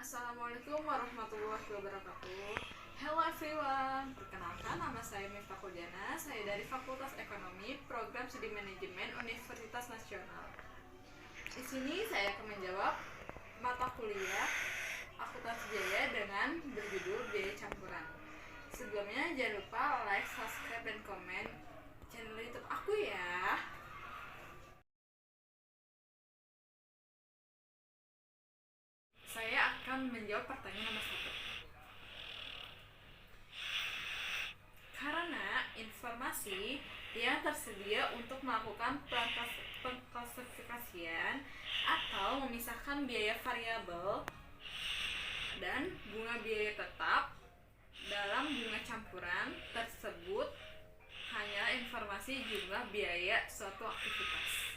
Assalamualaikum warahmatullahi wabarakatuh. Hello everyone, perkenalkan nama saya Miftah Kuljana. Saya dari Fakultas Ekonomi, Program Studi Manajemen Universitas Nasional. Di sini saya akan menjawab mata kuliah akuntansi biaya dengan berjudul biaya campuran. Sebelumnya jangan lupa like, subscribe, dan komen channel YouTube aku ya. Saya akan menjawab pertanyaan nomor 1. Karena informasi yang tersedia untuk melakukan pengklasifikasian atau memisahkan biaya variabel dan bunga biaya tetap dalam bunga campuran tersebut hanya informasi jumlah biaya suatu aktivitas,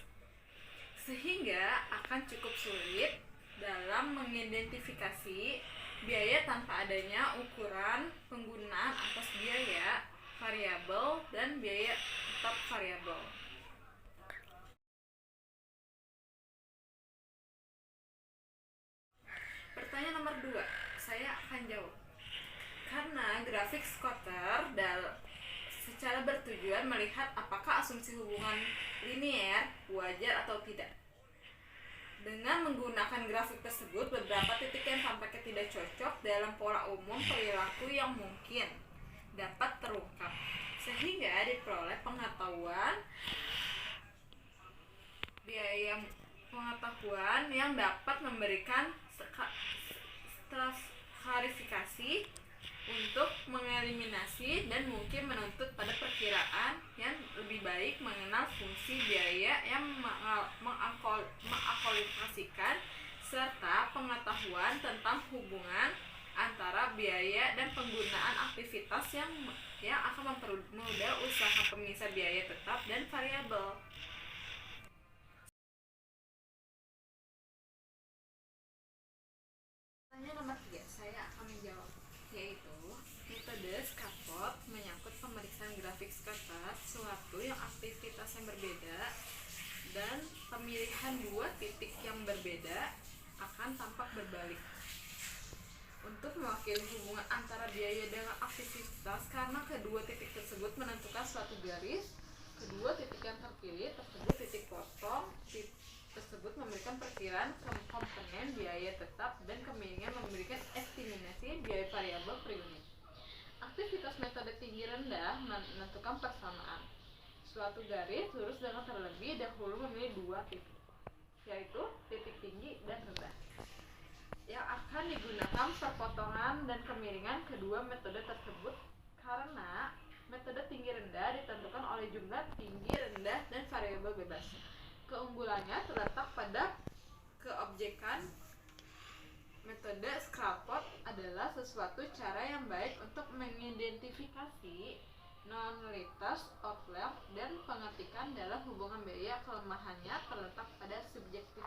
sehingga akan cukup sulit dalam mengidentifikasi biaya tanpa adanya ukuran penggunaan atas biaya variabel dan biaya tetap variabel. Pertanyaan nomor 2, saya akan jawab. Karena grafik scatter secara bertujuan melihat apakah asumsi hubungan linier wajar atau tidak. Dengan menggunakan grafik tersebut, beberapa titik yang tampaknya tidak cocok dalam pola umum perilaku yang mungkin dapat terungkap, sehingga diperoleh pengetahuan yang dapat memberikan klarifikasi untuk mengeliminasi dan mungkin menuntut pada perkiraan yang lebih baik mengenal fungsi biaya yang mengakolipasikan serta pengetahuan tentang hubungan antara biaya dan penggunaan aktivitas yang akan mempermudah usaha pemisah biaya tetap dan variabel. Pertanyaan nomor 3, saya akan menjawab, yaitu metode scaffold menyangkut pemeriksaan grafik scatter suatu yang aktivitas yang berbeda dan pemilihan dua titik yang berbeda akan tampak berbalik untuk mewakili hubungan antara biaya dengan aktivitas karena kedua titik tersebut menentukan suatu garis. Kedua titik yang terpilih tersebut titik potong tersebut memberikan perkiraan komponen biaya tetap dan kemiringan memberikan estimasi biaya variabel per unit. Aktivitas metode tinggi rendah menentukan persamaan suatu garis lurus dengan terlebih dahulu memilih dua titik, yaitu titik tinggi dan rendah, yang akan digunakan perpotongan dan kemiringan kedua metode tersebut karena metode tinggi rendah ditentukan oleh jumlah tinggi rendah dan variabel bebas. Keunggulannya terletak pada keobjekan. Metode scaffold adalah sesuatu cara yang baik untuk mengidentifikasi non-linearitas outlier dan pengetikan dalam hubungan biaya. Kelemahannya terletak pada subjektif.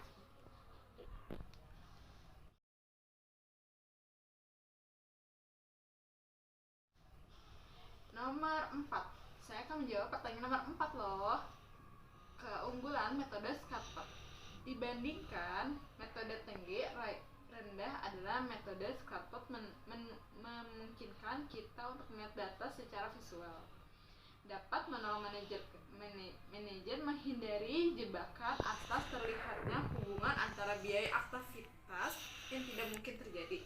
Nomor 4, saya akan menjawab pertanyaan nomor 4 loh. Keunggulan metode scaffold dibandingkan metode tinggi rendah adalah metode scaffold memungkinkan kita untuk melihat data secara visual, dapat menolong manajer menghindari jebakan atas terlihatnya hubungan antara biaya aktivitas yang tidak mungkin terjadi,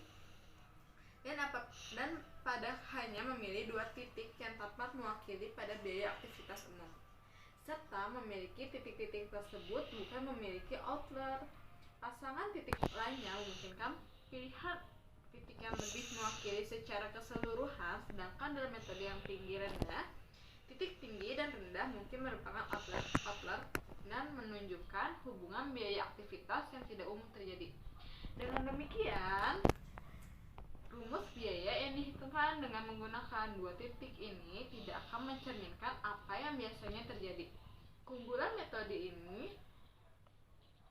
dan pada hanya memilih dua titik yang tepat mewakili pada biaya aktivitas umum, serta memiliki titik-titik tersebut bukan memiliki outlier. Pasangan titik lainnya memungkinkan pilihan titik yang lebih mewakili secara keseluruhan, sedangkan dalam metode yang tinggi rendah, titik tinggi dan rendah mungkin merupakan outlier dan menunjukkan hubungan biaya aktivitas yang tidak umum terjadi. Dengan demikian, rumus biaya yang dihitungkan dengan menggunakan dua titik ini tidak akan mencerminkan apa yang biasanya terjadi. Keunggulan metode ini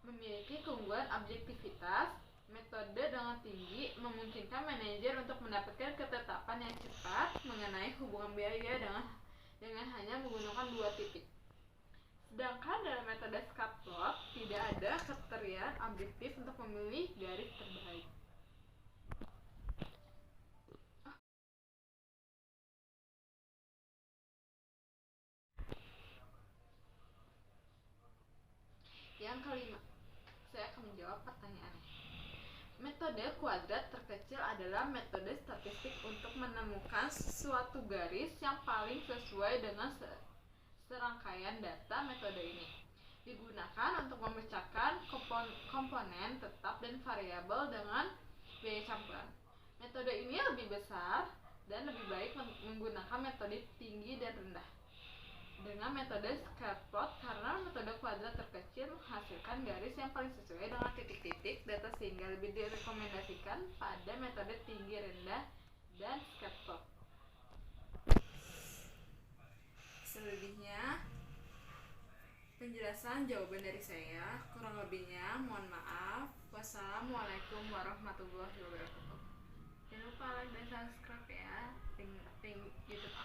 memiliki keunggulan objektivitas. Metode dengan tinggi memungkinkan manajer untuk mendapatkan ketetapan yang cepat mengenai hubungan biaya dengan hanya menggunakan dua titik. Sedangkan dalam metode scaffold tidak ada kriteria objektif untuk memilih garis terbaik. Yang kelima, saya akan menjawab pertanyaannya. Metode kuadrat terkecil adalah metode statistik untuk menemukan suatu garis yang paling sesuai dengan serangkaian data. Metode ini digunakan untuk memecahkan komponen tetap dan variabel dengan biaya campuran. Metode ini lebih besar dan lebih baik menggunakan metode tinggi dan rendah dengan metode scatter karena metode kuadrat terkecil menghasilkan garis yang paling sesuai dengan titik-titik data sehingga lebih direkomendasikan pada metode tinggi, rendah, dan scatter. Selebihnya penjelasan jawaban dari saya, kurang lebihnya mohon maaf. Wassalamualaikum warahmatullahi wabarakatuh. Jangan lupa like dan subscribe ya, YouTube